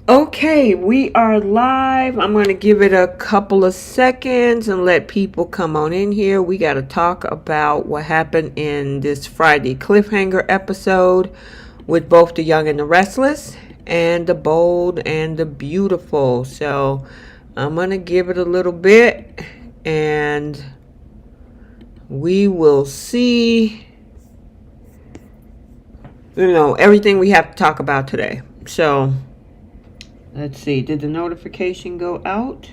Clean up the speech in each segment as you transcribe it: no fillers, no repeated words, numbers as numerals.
Okay, we are live. I'm going to give it a couple of seconds and let people come on in here. We got to talk about what happened in this Friday cliffhanger episode with both the young and the restless and the bold and the beautiful. So I'm going to give it a little bit and we will see, everything we have to talk about today. So let's see. Did the notification go out?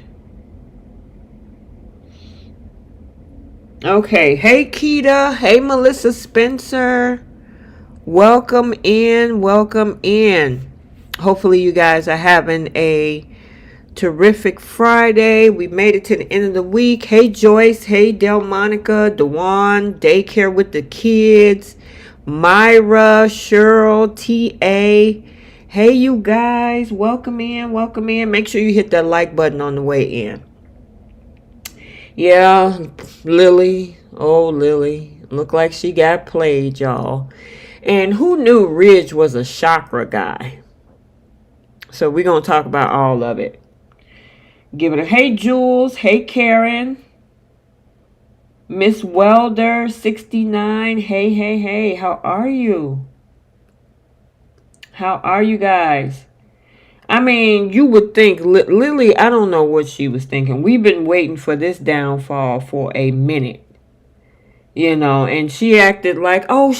Okay. Hey, Keita. Hey, Melissa Spencer. Welcome in. Welcome in. Hopefully, you guys are having a terrific Friday. We made it to the end of the week. Hey, Joyce. Hey, Delmonica. Dewan. Daycare with the kids. Myra. Cheryl. T.A. Hey, you guys. Welcome in. Welcome in. Make sure you hit that like button on the way in. Yeah, Lily. Oh, Lily. Looked like she got played, y'all. And who knew Ridge was a chakra guy? So we're going to talk about all of it. Give it a hey, Jules. Hey, Karen. Miss Welder, 69. Hey, hey, hey. How are you? How are you guys? I mean, you would think Lily, I don't know what she was thinking. We've been waiting for this downfall for a minute. And she acted like, oh,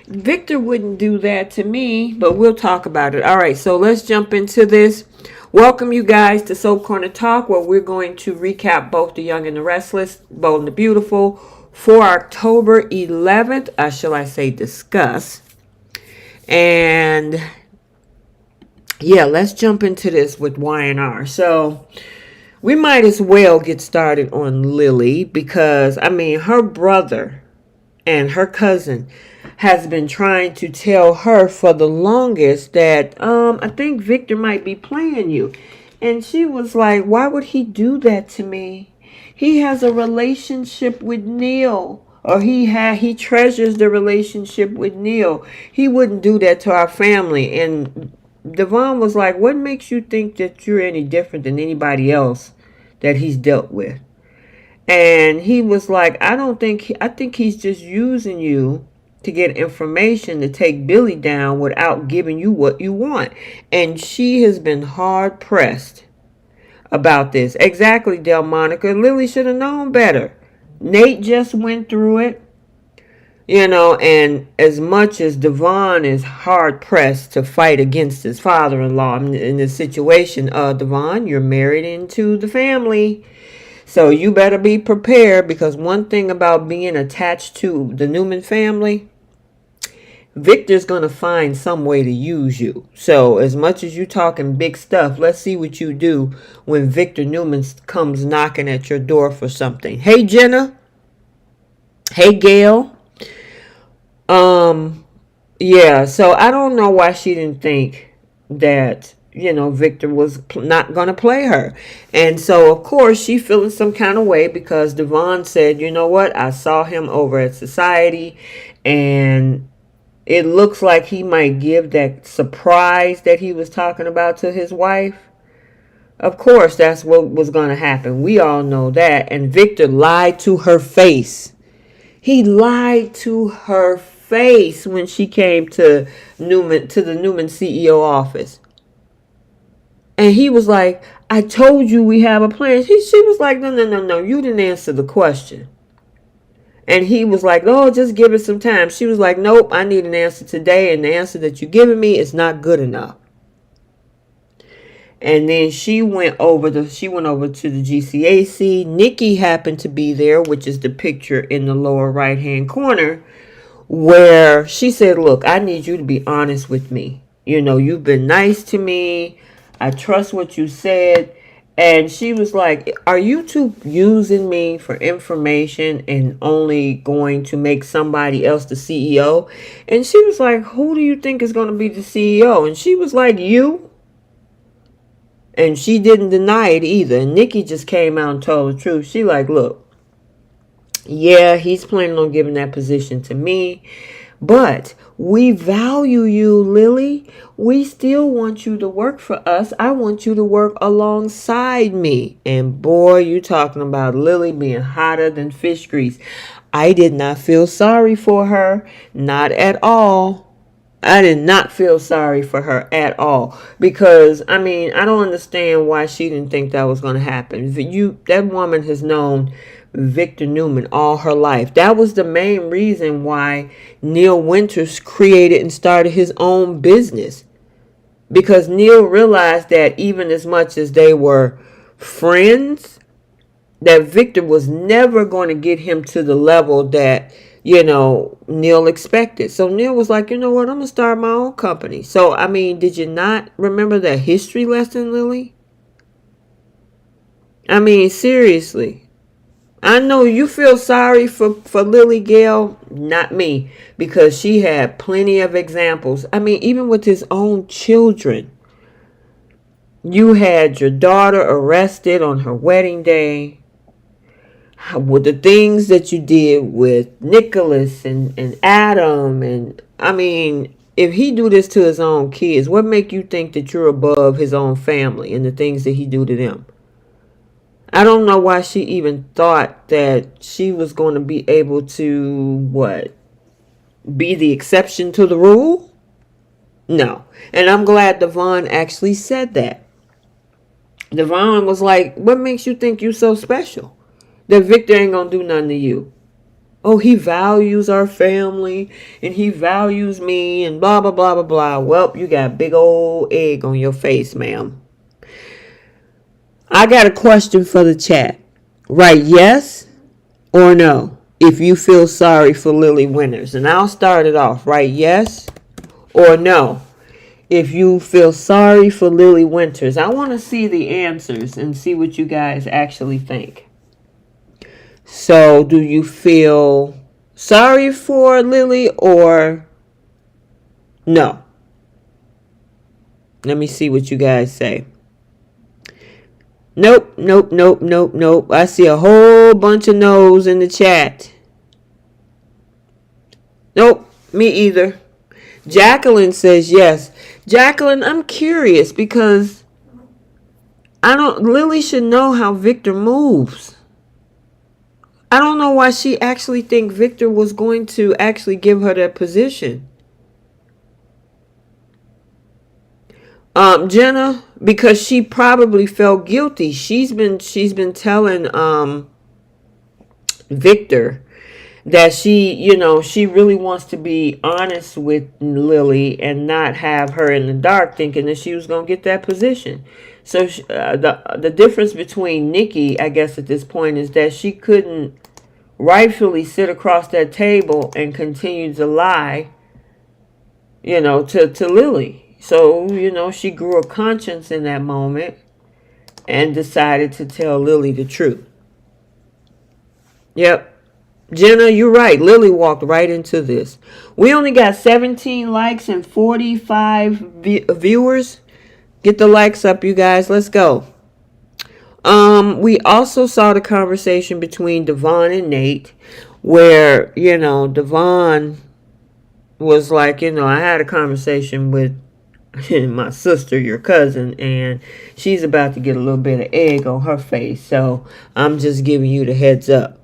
Victor wouldn't do that to me, but we'll talk about it. All right, so let's jump into this. Welcome you guys to Soap Corner Talk, where we're going to recap both The Young and the Restless, Bold and the Beautiful, for October 11th, shall I say discuss. And yeah, let's jump into this with Y&R. So we might as well get started on Lily because, her brother and her cousin has been trying to tell her for the longest that, I think Victor might be playing you. And she was like, why would he do that to me? He has a relationship with Neil. Or he treasures the relationship with Neil. He wouldn't do that to our family. And Devon was like, what makes you think that you're any different than anybody else that he's dealt with? And he was like, I think he's just using you to get information to take Billy down without giving you what you want. And she has been hard pressed about this. Exactly, Delmonica. Lily should have known better. Nate just went through it. And as much as Devon is hard pressed to fight against his father-in-law in this situation, Devon, you're married into the family. So you better be prepared, because one thing about being attached to the Newman family, Victor's going to find some way to use you. So as much as you talking big stuff, let's see what you do when Victor Newman comes knocking at your door for something. Hey, Jenna. Hey, Gail. Yeah, so I don't know why she didn't think that, Victor was not going to play her. And so, of course, she feeling some kind of way because Devon said, you know what, I saw him over at Society, and it looks like he might give that surprise that he was talking about to his wife. Of course, that's what was going to happen. We all know that. And Victor lied to her face. He lied to her face when she came to the Newman CEO office. And he was like, I told you we have a plan. She was like, no, you didn't answer the question. And he was like, oh, just give it some time. She was like, nope, I need an answer today, and the answer that you're giving me is not good enough. And then she went over to the GCAC. Nikki happened to be there, which is the picture in the lower right hand corner, where she said, look, I need you to be honest with me. You've been nice to me. I trust what you said. And she was like, are you two using me for information and only going to make somebody else the CEO? And she was like, who do you think is going to be the CEO? And she was like, you. And she didn't deny it either. And Nikki just came out and told the truth. She like, look, yeah, he's planning on giving that position to me. But we value you, Lily. We still want you to work for us. I want you to work alongside me. And boy, you talking about Lily being hotter than fish grease. I did not feel sorry for her. Not at all. I did not feel sorry for her at all, because I mean, I don't understand why she didn't think that was going to happen. That woman has known Victor Newman all her life. That was the main reason why Neil Winters created and started his own business, because Neil realized that even as much as they were friends, that Victor was never going to get him to the level that, Neil expected. So Neil was like, you know what, I'm going to start my own company. So, I mean, did you not remember that history lesson, Lily? I mean, seriously. I know you feel sorry for Lily Gale, not me, because she had plenty of examples. I mean, even with his own children. You had your daughter arrested on her wedding day. With the things that you did with Nicholas and Adam, and I mean, if he do this to his own kids, what make you think that you're above his own family and the things that he do to them? I don't know why she even thought that she was going to be able to, be the exception to the rule? No. And I'm glad Devon actually said that. Devon was like, what makes you think you so special? That Victor ain't gonna do nothing to you. Oh, he values our family and he values me and blah, blah, blah, blah, blah. Well, you got a big old egg on your face, ma'am. I got a question for the chat. Write yes or no if you feel sorry for Lily Winters. And I'll start it off. Write yes or no if you feel sorry for Lily Winters. I want to see the answers and see what you guys actually think. So, do you feel sorry for Lily or no? Let me see what you guys say. Nope, nope, nope, nope, nope. I see a whole bunch of no's in the chat. Nope, me either. Jacqueline says yes. Jacqueline, I'm curious because Lily should know how Victor moves. I don't know why she actually think Victor was going to actually give her that position. Jenna, because she probably felt guilty. She's been telling Victor that she really wants to be honest with Lily and not have her in the dark, thinking that she was going to get that position. So the difference between Nikki, I guess at this point, is that she couldn't rightfully sit across that table and continue to lie, to Lily. So, she grew a conscience in that moment and decided to tell Lily the truth. Yep. Jenna, you're right. Lily walked right into this. We only got 17 likes and 45 viewers. Get the likes up, you guys. Let's go. We also saw the conversation between Devon and Nate, where, Devon was like, I had a conversation with my sister, your cousin, and she's about to get a little bit of egg on her face. So I'm just giving you the heads up,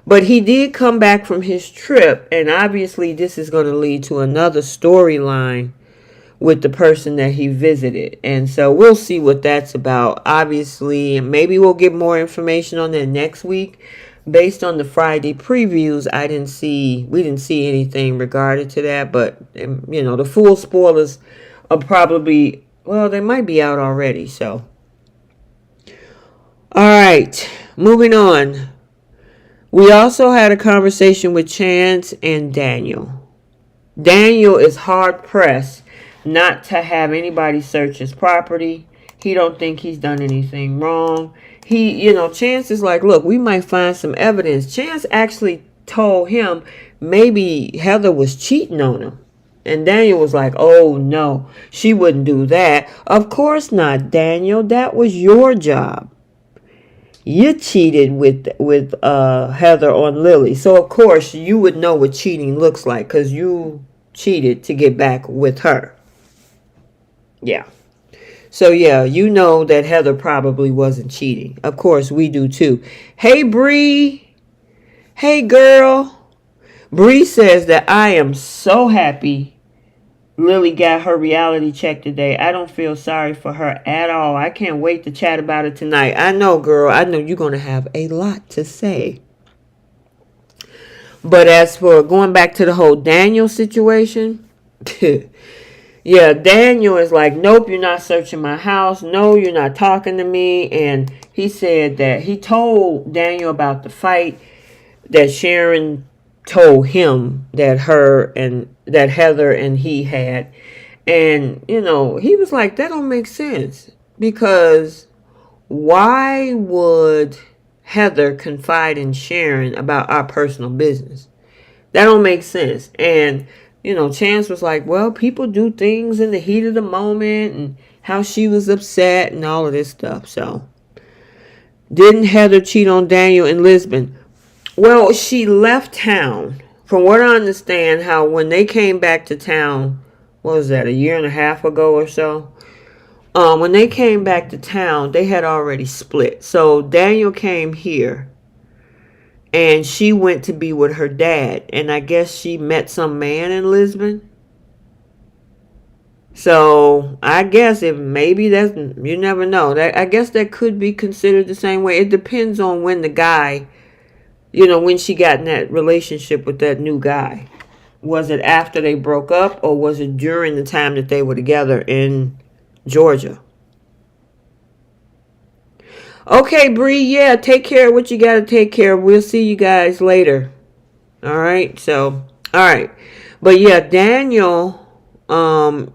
But he did come back from his trip, and obviously this is going to lead to another storyline with the person that he visited. And so we'll see what that's about. Obviously, and maybe we'll get more information on that next week. Based on the Friday previews, we didn't see anything regarding to that, but the full spoilers are probably, they might be out already. So, all right, moving on. We also had a conversation with Chance and Daniel. Daniel is hard pressed not to have anybody search his property. He don't think he's done anything wrong. Chance is like, look, we might find some evidence. Chance actually told him maybe Heather was cheating on him. And Daniel was like, oh, no, she wouldn't do that. Of course not, Daniel. That was your job. You cheated with Heather on Lily. So of course you would know what cheating looks like because you cheated to get back with her. Yeah. So yeah, you know that Heather probably wasn't cheating. Of course we do too. Hey Bree. Hey girl. Bree says that I am so happy Lily got her reality check today. I don't feel sorry for her at all. I can't wait to chat about it tonight. I know, girl. I know you're going to have a lot to say. But as for going back to the whole Daniel situation, yeah, Daniel is like, nope, you're not searching my house. No, you're not talking to me. And he said that he told Daniel about the fight that Sharon told him that Heather and he had. And, he was like, that don't make sense. Because why would Heather confide in Sharon about our personal business? That don't make sense. And, Chance was like, well, people do things in the heat of the moment and how she was upset and all of this stuff. So, didn't Heather cheat on Daniel in Lisbon? Well, she left town. From what I understand, how when they came back to town, what was that, a year and a half ago or so? When they came back to town, they had already split. So Daniel came here, and she went to be with her dad. And I guess she met some man in Lisbon. So I guess if maybe that's, you never know. I guess that could be considered the same way. It depends on when the guy, when she got in that relationship with that new guy. Was it after they broke up, or was it during the time that they were together in Georgia? Okay, Bree, yeah, take care of what you got to take care of. We'll see you guys later. All right, so, all right. But yeah, Daniel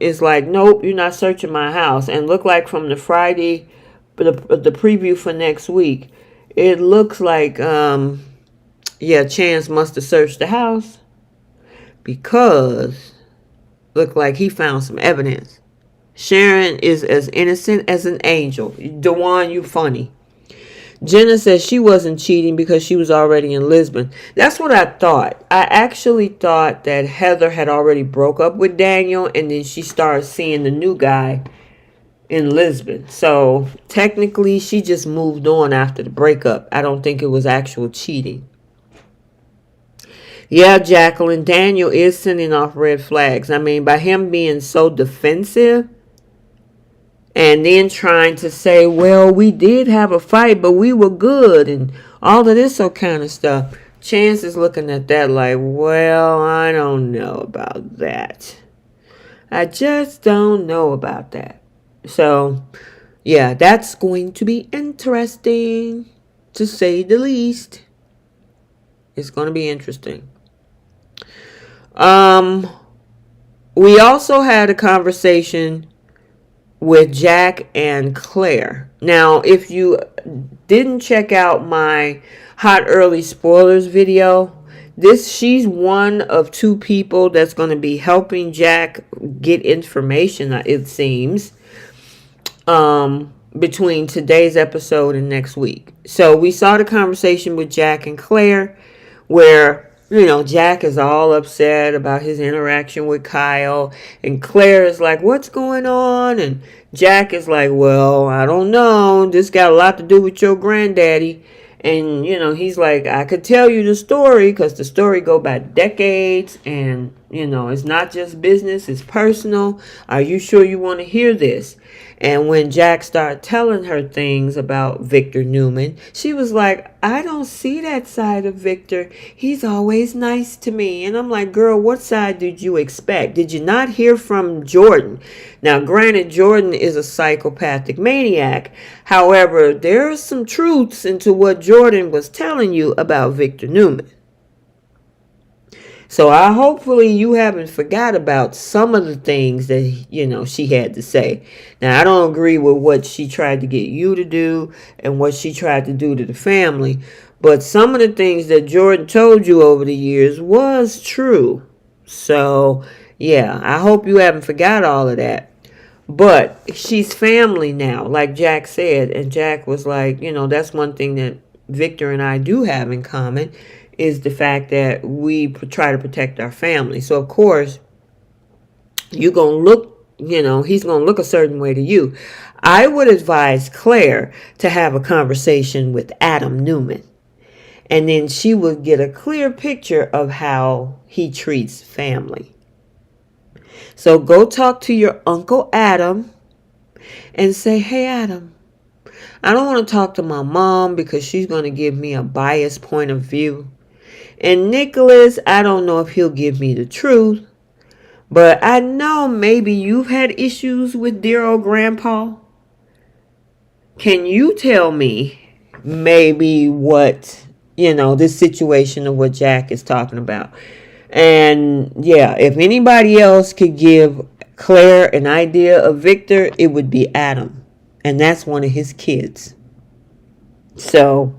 is like, nope, you're not searching my house. And look like from the Friday, the preview for next week, it looks like, Chance must have searched the house because looked like he found some evidence. Sharon is as innocent as an angel. DeJuan, you funny. Jenna says she wasn't cheating because she was already in Lisbon. That's what I thought. I actually thought that Heather had already broke up with Daniel and then she started seeing the new guy in Lisbon. So technically she just moved on after the breakup. I don't think it was actual cheating. Yeah, Jacqueline, Daniel is sending off red flags. I mean, by him being so defensive and then trying to say, well, we did have a fight, but we were good and all of this kind of stuff. Chance is looking at that like, well, I don't know about that. I just don't know about that. So, yeah, that's going to be interesting, to say the least. It's going to be interesting. We also had a conversation with Jack and Claire. Now, if you didn't check out my Hot Early Spoilers video, she's one of two people that's going to be helping Jack get information, it seems, between today's episode and next week. So we saw the conversation with Jack and Claire where Jack is all upset about his interaction with Kyle. And Claire is like, what's going on? And Jack is like, well, I don't know. This got a lot to do with your granddaddy. And, he's like, I could tell you the story because the story go back decades. And, it's not just business. It's personal. Are you sure you want to hear this? And when Jack started telling her things about Victor Newman, she was like, I don't see that side of Victor. He's always nice to me. And I'm like, girl, what side did you expect? Did you not hear from Jordan? Now, granted, Jordan is a psychopathic maniac. However, there are some truths into what Jordan was telling you about Victor Newman. So hopefully you haven't forgot about some of the things that, she had to say. Now, I don't agree with what she tried to get you to do and what she tried to do to the family. But some of the things that Jordan told you over the years was true. So, yeah, I hope you haven't forgot all of that. But she's family now, like Jack said. And Jack was like, that's one thing that Victor and I do have in common is the fact that we try to protect our family. So, of course, you're going to look, he's going to look a certain way to you. I would advise Claire to have a conversation with Adam Newman. And then she would get a clear picture of how he treats family. So go talk to your Uncle Adam and say, hey, Adam, I don't want to talk to my mom because she's going to give me a biased point of view. And Nicholas, I don't know if he'll give me the truth. But I know maybe you've had issues with dear old Grandpa. Can you tell me maybe what, this situation of what Jack is talking about? And yeah, if anybody else could give Claire an idea of Victor, it would be Adam. And that's one of his kids. So,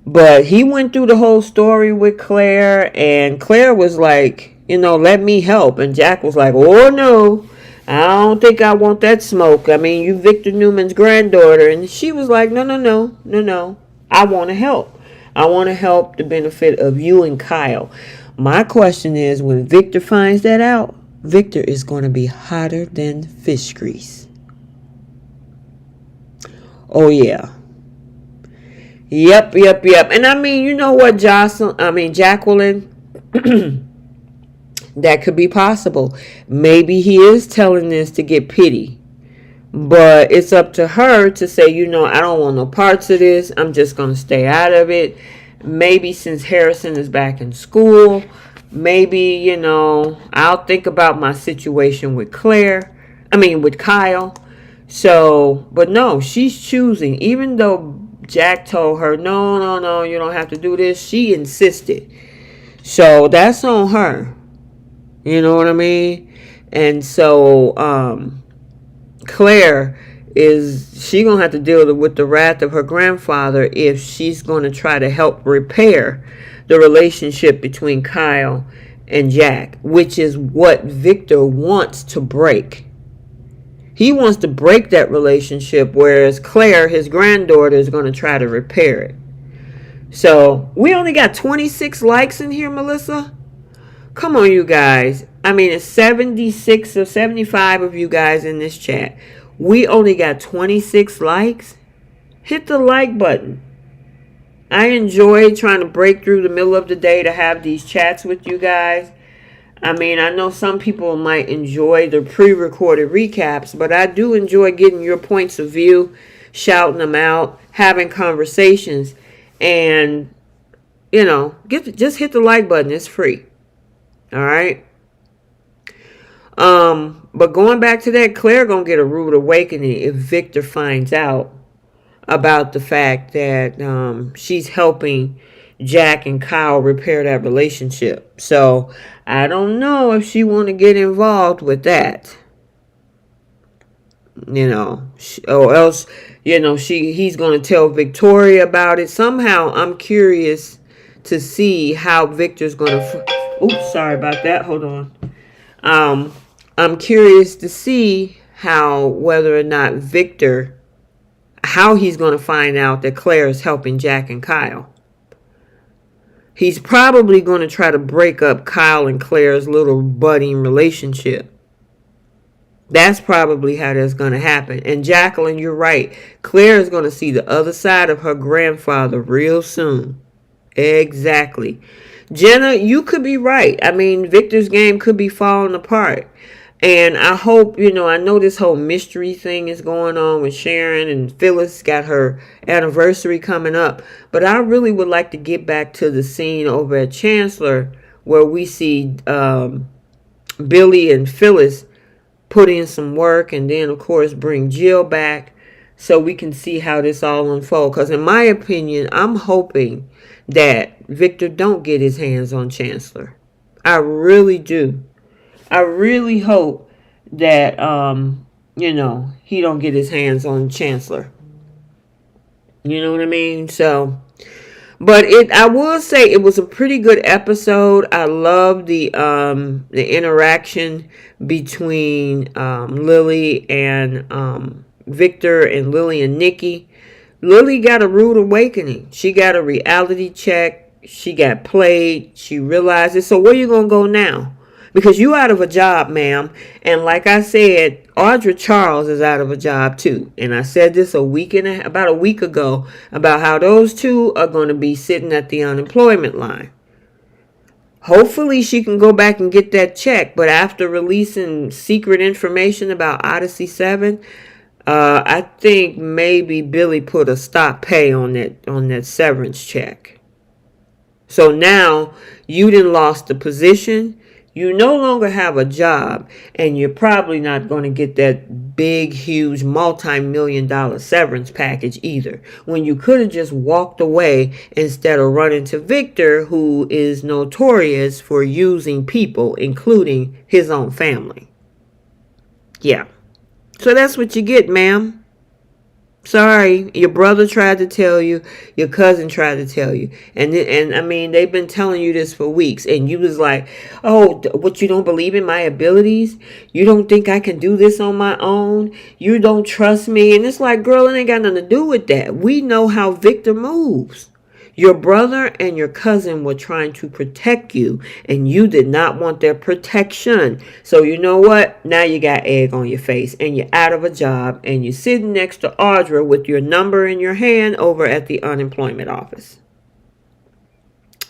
but he went through the whole story with Claire, and Claire was like, let me help. And Jack was like, oh no, I don't think I want that smoke. You Victor Newman's granddaughter. And she was like, no. I want to help. I want to help the benefit of you and Kyle. My question is, when Victor finds that out, Victor is going to be hotter than fish grease. Oh, yeah. Yep. And you know what, Jacqueline? That could be possible. Maybe he is telling this to get pity. But it's up to her to say, I don't want no parts of this. I'm just going to stay out of it. Maybe since Harrison is back in school, maybe, I'll think about my situation with with Kyle. So, but no, she's choosing. Even though Jack told her, no, you don't have to do this, she insisted. So that's on her. You know what I mean? And so, Claire she gonna have to deal with the wrath of her grandfather if she's gonna try to help repair the relationship between Kyle and Jack, which is what Victor wants to break. He wants to break that relationship, whereas Claire, his granddaughter, is gonna try to repair it. So we only got 26 likes in here, Melissa. Come on, you guys. It's 76 or 75 of you guys in this chat. We only got 26 likes. Hit the like button. I enjoy trying to break through the middle of the day to have these chats with you guys. I know some people might enjoy the pre-recorded recaps, but I do enjoy getting your points of view, shouting them out, having conversations, and, just hit the like button. It's free. All right. But going back to that, Claire gonna get a rude awakening if Victor finds out about the fact that she's helping Jack and Kyle repair that relationship. So I don't know if she want to get involved with that. Or else, he's gonna tell Victoria about it. Somehow, I'm curious to see how Victor's gonna. Oops, sorry about that. Hold on. I'm curious to see whether or not Victor, how he's going to find out that Claire is helping Jack and Kyle. He's probably going to try to break up Kyle and Claire's little budding relationship. That's probably how that's going to happen. And Jacqueline, you're right. Claire is going to see the other side of her grandfather real soon. Exactly. Jenna, you could be right. Victor's game could be falling apart. And I hope, I know this whole mystery thing is going on with Sharon, and Phyllis got her anniversary coming up. But I really would like to get back to the scene over at Chancellor where we see Billy and Phyllis put in some work, and then, of course, bring Jill back so we can see how this all unfolds. Because in my opinion, I'm hoping that Victor don't get his hands on Chancellor. I really do. I really hope that, he don't get his hands on Chancellor. You know what I mean? So, But I will say it was a pretty good episode. I love the interaction between Lily and Victor, and Lily and Nikki. Lily got a rude awakening. She got a reality check. She got played. She realized it. So where you gonna go now? Because you out of a job, ma'am. And like I said, Audra Charles is out of a job too. And I said this about a week ago about how those two are going to be sitting at the unemployment line. Hopefully she can go back and get that check. But after releasing secret information about Odyssey 7, I think maybe Billy put a stop pay on that severance check. So now you done lost the position. You no longer have a job, and you're probably not going to get that big, huge, multi-million-dollar severance package either. When you could have just walked away instead of running to Victor, who is notorious for using people, including his own family. Yeah. So that's what you get, ma'am. Sorry, your brother tried to tell you, your cousin tried to tell you, and I mean they've been telling you this for weeks, and you was like, oh, what, you don't believe in my abilities? You don't think I can do this on my own? You don't trust me? And it's like, girl, it ain't got nothing to do with that. We know how Victor moves. Your brother and your cousin were trying to protect you, and you did not want their protection. So you know what? Now you got egg on your face, and you're out of a job, and you're sitting next to Audra with your number in your hand over at the unemployment office.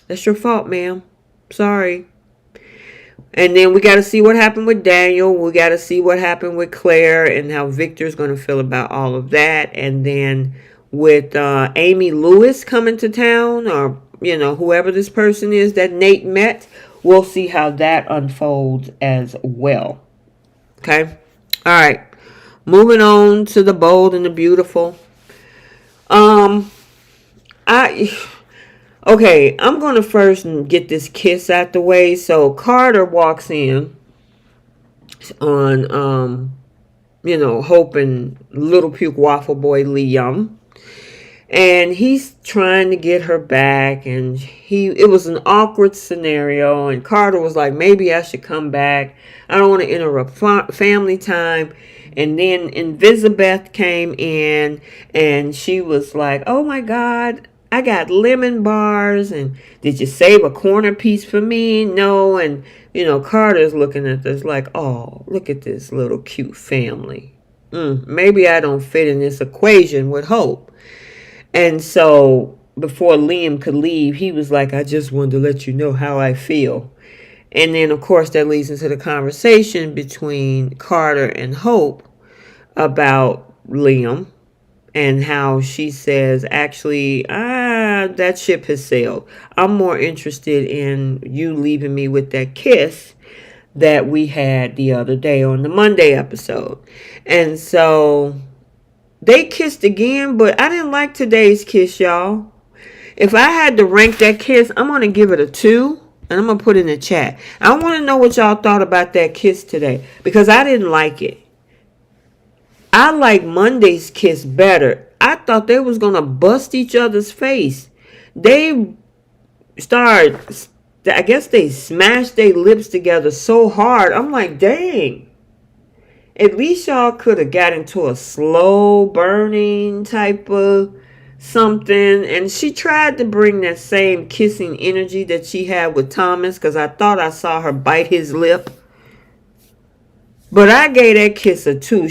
That's your fault, ma'am. Sorry. And then we got to see what happened with Daniel. We got to see what happened with Claire and how Victor's going to feel about all of that. And then with Amy Lewis coming to town, or whoever this person is that Nate met, we'll see how that unfolds as well. Okay, all right, moving on to the bold and the beautiful. I'm gonna first get this kiss out the way. So Carter walks in on Hope and Little Puke Waffle Boy Liam. And he's trying to get her back, and it was an awkward scenario, and Carter was like, maybe I should come back. I don't want to interrupt family time. And then Invisibeth came in, and she was like, oh my God, I got lemon bars, and did you save a corner piece for me? No. And, Carter's looking at this like, oh, look at this little cute family. Maybe I don't fit in this equation with Hope. And so before Liam could leave, he was like, I just wanted to let you know how I feel. And then, of course, that leads into the conversation between Carter and Hope about Liam, and how she says, actually, that ship has sailed. I'm more interested in you leaving me with that kiss that we had the other day on the Monday episode. And so they kissed again, but I didn't like today's kiss, y'all. If I had to rank that kiss, I'm going to give it a 2, and I'm going to put it in the chat. I want to know what y'all thought about that kiss today, because I didn't like it. I like Monday's kiss better. I thought they was going to bust each other's face. They smashed their lips together so hard. I'm like, dang. At least y'all could have got into a slow burning type of something. And she tried to bring that same kissing energy that she had with Thomas, because I thought I saw her bite his lip. But I gave that kiss a 2.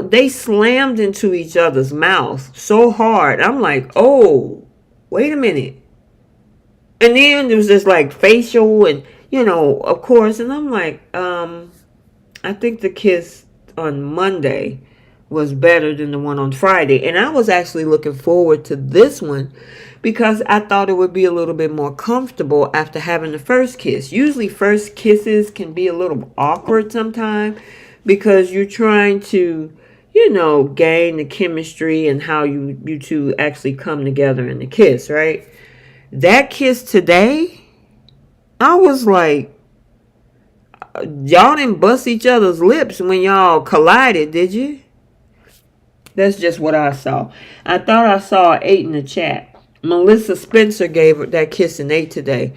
They slammed into each other's mouth so hard. I'm like, oh, wait a minute. And then there was this like facial and, of course. And I'm like, I think the kiss on Monday was better than the one on Friday. And I was actually looking forward to this one because I thought it would be a little bit more comfortable after having the first kiss. Usually first kisses can be a little awkward sometimes because you're trying to, gain the chemistry and how you two actually come together in the kiss, right? That kiss today, I was like, y'all didn't bust each other's lips when y'all collided, did you? That's just what I saw. I thought I saw 8 in the chat. Melissa Spencer gave her that kiss an 8 today.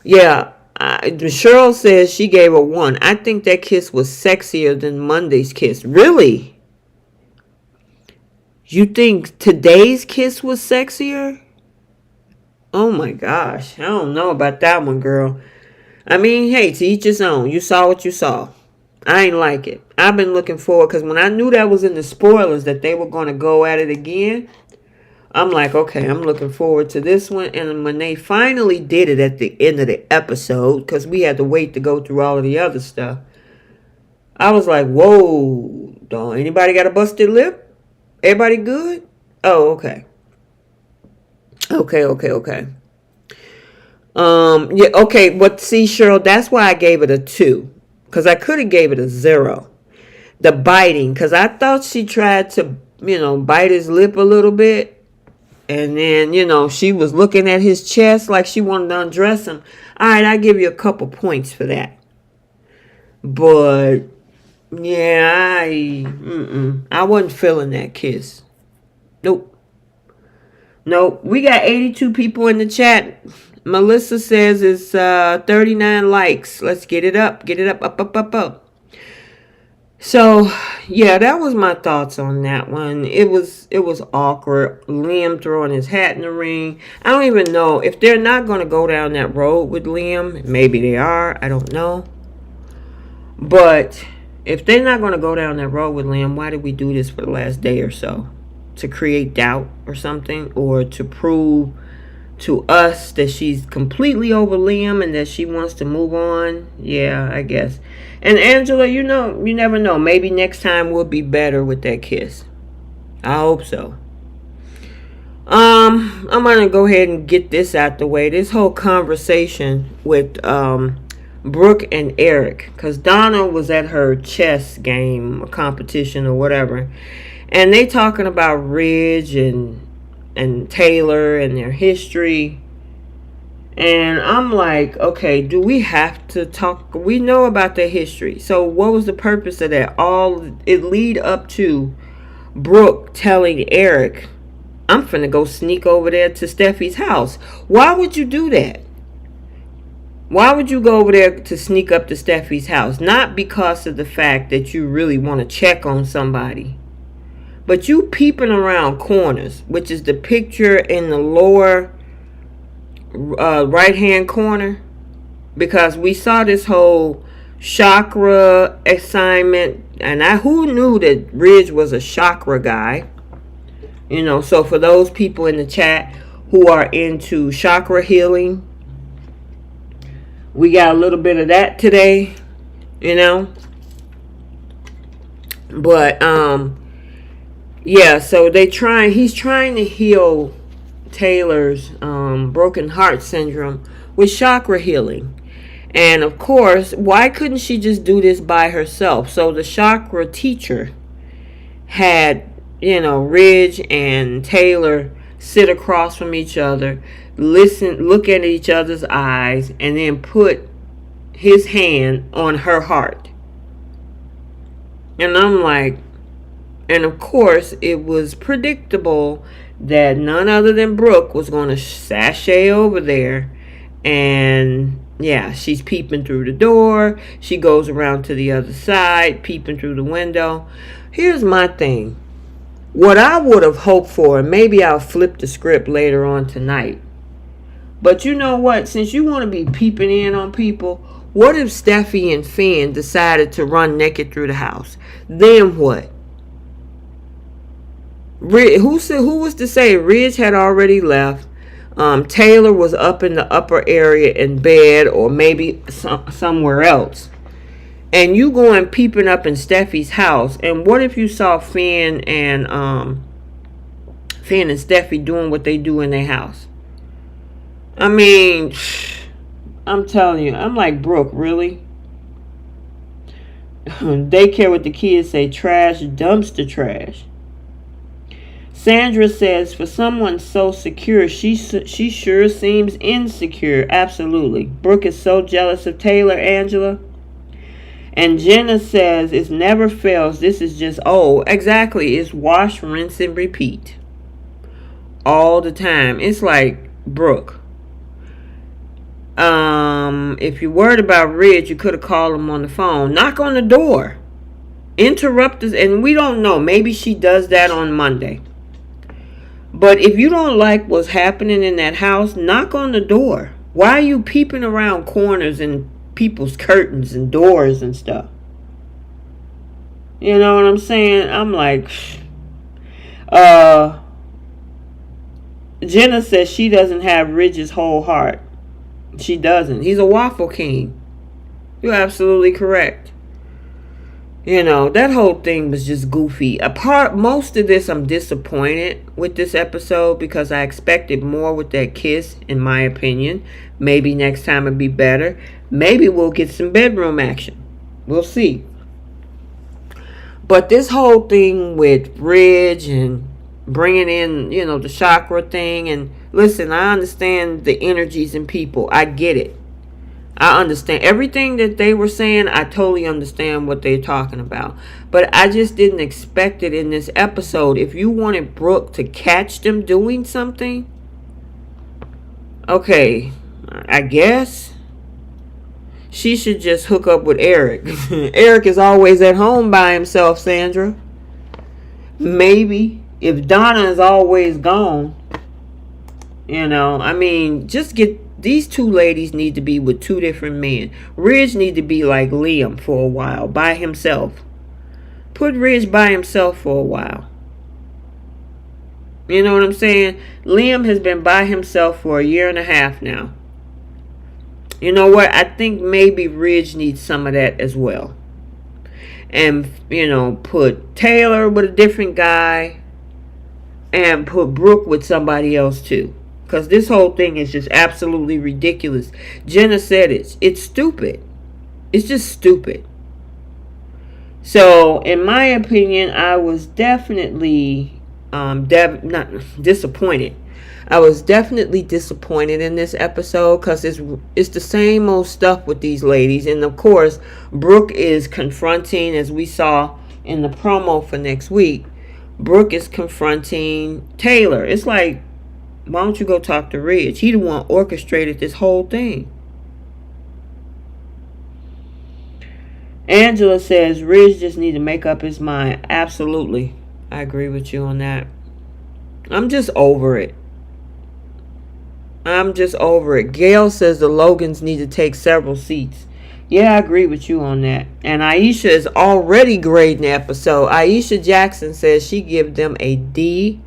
Yeah, Cheryl says she gave a 1. I think that kiss was sexier than Monday's kiss. Really? You think today's kiss was sexier? Oh my gosh. I don't know about that one, girl. I mean, hey, to each his own. You saw what you saw. I ain't like it. I've been looking forward, because when I knew that was in the spoilers that they were going to go at it again, I'm like, okay, I'm looking forward to this one. And when they finally did it at the end of the episode, because we had to wait to go through all of the other stuff, I was like, whoa, don't anybody got a busted lip? Everybody good? Oh, okay. Okay. Yeah, okay, but see, Cheryl, that's why I gave it a 2. Because I could have gave it a 0. The biting, because I thought she tried to, bite his lip a little bit. And then, she was looking at his chest like she wanted to undress him. All right, I give you a couple points for that. But, yeah, I wasn't feeling that kiss. Nope. We got 82 people in the chat. Melissa says it's 39 likes. Let's get it up. Get it up. So, yeah, that was my thoughts on that one. It was awkward. Liam throwing his hat in the ring. I don't even know if they're not going to go down that road with Liam. Maybe they are. I don't know. But if they're not going to go down that road with Liam, why did we do this for the last day or so? To create doubt or something? Or to prove to us that she's completely over Liam and that she wants to move on? Yeah, I guess. And Angela, you never know. Maybe next time we'll be better with that kiss. I hope so. I'm gonna go ahead and get this out the way. This whole conversation with Brooke and Eric, because Donna was at her chess game or competition or whatever, and they talking about Ridge and Taylor and their history. And I'm like, okay, do we have to talk? We know about their history. So what was the purpose of that? It lead up to Brooke telling Eric, I'm finna go sneak over there to Steffi's house. Why would you do that? Why would you go over there to sneak up to Steffi's house? Not because of the fact that you really want to check on somebody, but you peeping around corners, which is the picture in the lower right hand corner, because we saw this whole chakra assignment, and who knew that Ridge was a chakra guy? So for those people in the chat who are into chakra healing, we got a little bit of that today, but yeah, so he's trying to heal Taylor's broken heart syndrome with chakra healing. And of course, why couldn't she just do this by herself? So the chakra teacher had, Ridge and Taylor sit across from each other, look at each other's eyes, and then put his hand on her heart. And I'm like, and of course, it was predictable that none other than Brooke was going to sashay over there. And yeah, she's peeping through the door. She goes around to the other side, peeping through the window. Here's my thing. What I would have hoped for, and maybe I'll flip the script later on tonight, but you know what? Since you want to be peeping in on people, what if Steffy and Finn decided to run naked through the house? Then what? Who was to say Ridge had already left? Taylor was up in the upper area in bed, or maybe somewhere else. And you going peeping up in Steffi's house. And what if you saw Finn and Steffy doing what they do in their house? I mean, I'm telling you, I'm like, Brooke, really? Daycare with the kids say trash, dumpster trash. Sandra says, for someone so secure, she sure seems insecure. Absolutely. Brooke is so jealous of Taylor, Angela. And Jenna says, it never fails. This is just, exactly. It's wash, rinse, and repeat. all the time. It's like, Brooke, if you're worried about Ridge, you could have called him on the phone. Knock on the door. Interrupt us. And we don't know. Maybe she does that on Monday. But if you don't like what's happening in that house, knock on the door. Why are you peeping around corners and people's curtains and doors and stuff? You know what I'm saying? I'm like, Jenna says she doesn't have Ridge's whole heart. She doesn't. He's a waffle king. You're absolutely correct. You know, that whole thing was just goofy. Most of this, I'm disappointed with this episode because I expected more with that kiss, in my opinion. Maybe next time it'll be better. Maybe we'll get some bedroom action. We'll see. But this whole thing with Ridge and bringing in, you know, the chakra thing. And listen, I understand the energies in people. I get it. I understand everything that they were saying. I totally understand what they're talking about. But I just didn't expect it in this episode. If you wanted Brooke to catch them doing something, okay, I guess she should just hook up with Eric. Eric is always at home by himself, Sandra. Maybe. If Donna is always gone, you know, I mean, just get, these two ladies need to be with two different men. Ridge need to be like Liam for a while, by himself. Put Ridge by himself for a while. You know what I'm saying? Liam has been by himself for 1.5 years now. You know what? I think maybe Ridge needs some of that as well. And, you know, put Taylor with a different guy. And put Brooke with somebody else too. Because this whole thing is just absolutely ridiculous. Jenna said it. It's stupid. It's just stupid. So, in my opinion, I was definitely not disappointed. I was definitely disappointed in this episode because it's the same old stuff with these ladies. And, of course, Brooke is confronting, as we saw in the promo for next week, Brooke is confronting Taylor. It's like, why don't you go talk to Ridge? He the one orchestrated this whole thing. Angela says Ridge just need to make up his mind. Absolutely. I agree with you on that. I'm just over it. Gail says the Logans need to take several seats. Yeah, I agree with you on that. And Aisha is already grading the episode. Aisha Jackson says she give them a D-.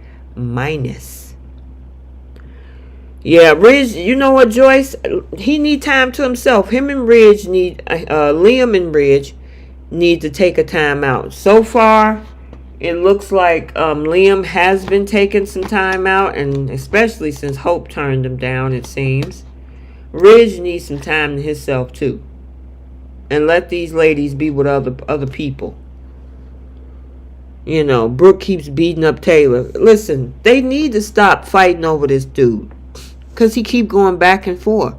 Yeah, Ridge, you know what, Joyce? He need time to himself. Him and Ridge need, Liam and Ridge need to take a time out. So far, it looks like Liam has been taking some time out, and especially since Hope turned him down, it seems. Ridge needs some time to himself, too. And let these ladies be with other people. You know, Brooke keeps beating up Taylor. Listen, they need to stop fighting over this dude. Because he keep going back and forth.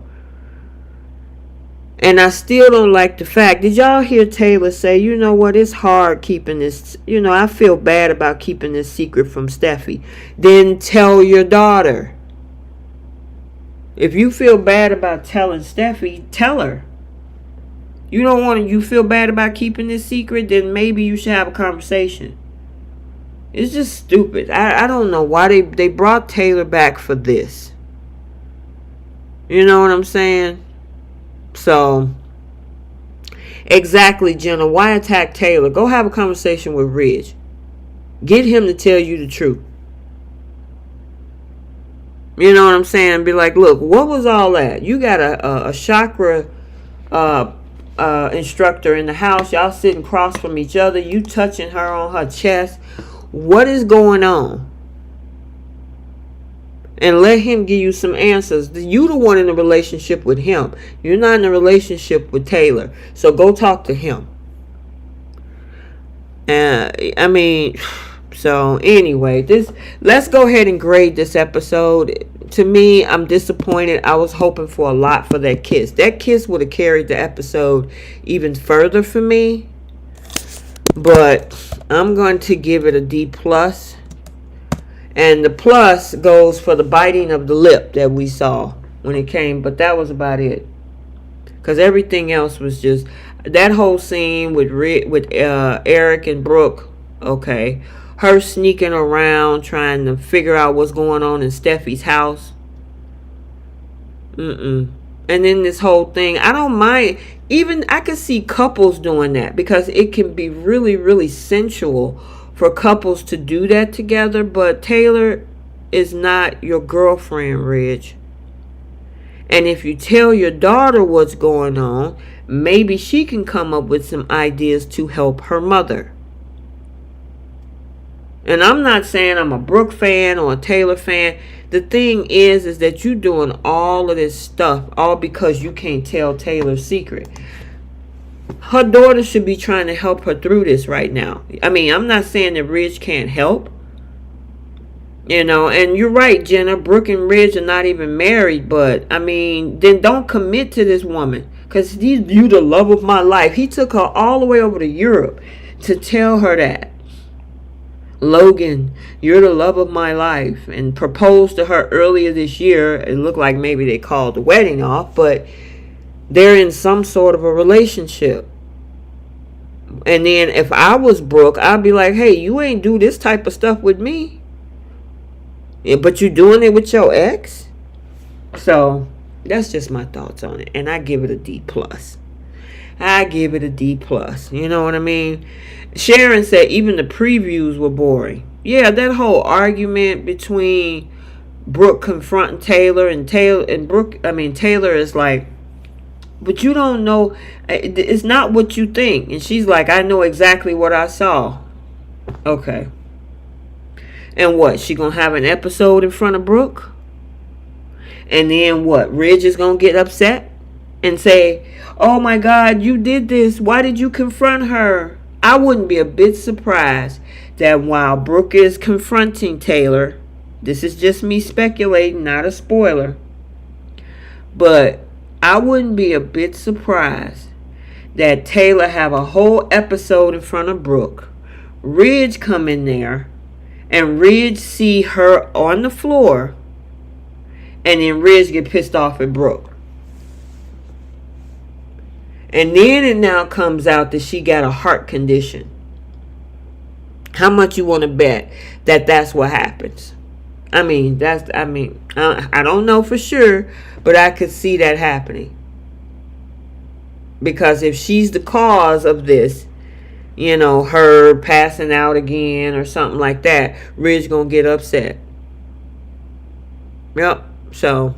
And I still don't like the fact. Did y'all hear Taylor say, you know what, it's hard keeping this. You know, I feel bad about keeping this secret from Steffy. Then tell your daughter. If you feel bad about telling Steffy, tell her. You feel bad about keeping this secret, then maybe you should have a conversation. It's just stupid. I don't know why they brought Taylor back for this. You know what I'm saying? So, exactly, Jenna. Why attack Taylor? Go have a conversation with Ridge. Get him to tell you the truth. You know what I'm saying? Be like, look, what was all that? You got a chakra instructor in the house. Y'all sitting across from each other. You touching her on her chest. What is going on? And let him give you some answers. You the one in a relationship with him. You're not in a relationship with Taylor. So go talk to him. So anyway, let's go ahead and grade this episode. To me, I'm disappointed. I was hoping for a lot for that kiss. That kiss would have carried the episode even further for me. But I'm going to give it a D+. And the plus goes for the biting of the lip that we saw when it came. But that was about it. Because everything else was just... That whole scene with Eric and Brooke. Okay. Her sneaking around trying to figure out what's going on in Steffi's house. And then this whole thing. I don't mind. Even I can see couples doing that. Because it can be really, really sensual for couples to do that together. But Taylor is not your girlfriend, Ridge. And if you tell your daughter what's going on, maybe she can come up with some ideas to help her mother. And I'm not saying I'm a Brooke fan or a Taylor fan. The thing is that you're doing all of this stuff all because you can't tell Taylor's secret. Her daughter should be trying to help her through this right now. I mean, I'm not saying that Ridge can't help. You know, and you're right, Jenna. Brooke and Ridge are not even married. But, I mean, then don't commit to this woman. Because you the love of my life. He took her all the way over to Europe to tell her that. Logan, you're the love of my life. And proposed to her earlier this year. It looked like maybe they called the wedding off. But they're in some sort of a relationship. And then if I was Brooke, I'd be like, hey, you ain't do this type of stuff with me. Yeah, but you doing it with your ex? So, that's just my thoughts on it. And I give it a D+. I give it a D+. You know what I mean? Sharon said even the previews were boring. Yeah, that whole argument between Brooke confronting Taylor and Taylor is like, but you don't know, it's not what you think. And she's like, I know exactly what I saw. Okay. And what? She gonna have an episode in front of Brooke? And then what? Ridge is gonna get upset and say, oh my God, you did this. Why did you confront her? I wouldn't be a bit surprised that while Brooke is confronting Taylor, this is just me speculating, not a spoiler, but I wouldn't be a bit surprised that Taylor have a whole episode in front of Brooke. Ridge come in there and Ridge see her on the floor, and then Ridge get pissed off at Brooke. And then it now comes out that she got a heart condition. How much you want to bet that that's what happens? I don't know for sure, but I could see that happening. Because if she's the cause of this, you know, her passing out again or something like that, Ridge gonna get upset. Yep. So,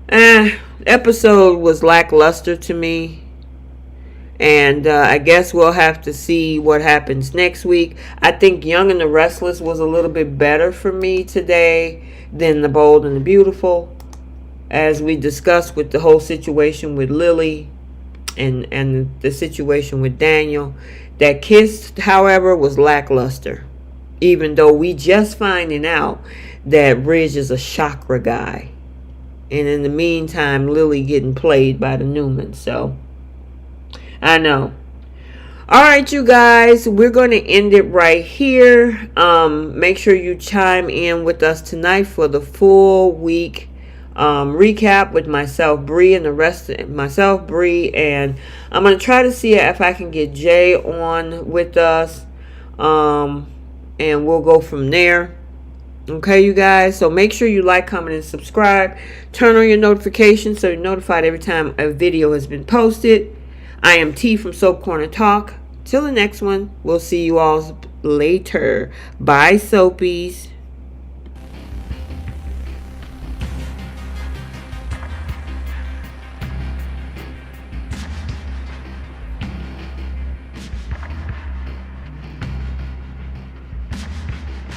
episode was lackluster to me. And I guess we'll have to see what happens next week. I think Young and the Restless was a little bit better for me today than The Bold and the Beautiful. As we discussed with the whole situation with Lily and the situation with Daniel. That kiss, however, was lackluster. Even though we just finding out that Ridge is a chakra guy. And in the meantime, Lily getting played by the Newmans. So, I know. Alright, you guys. We're going to end it right here. Make sure you chime in with us tonight for the full week recap with myself, Bree, and the rest of myself, Bree, and I'm going to try to see if I can get Jay on with us, and we'll go from there. Okay, you guys, so make sure you like, comment, and subscribe. Turn on your notifications so you're notified every time a video has been posted. I am T from Soap Corner Talk. Till the next one, we'll see you all later. Bye, Soapies.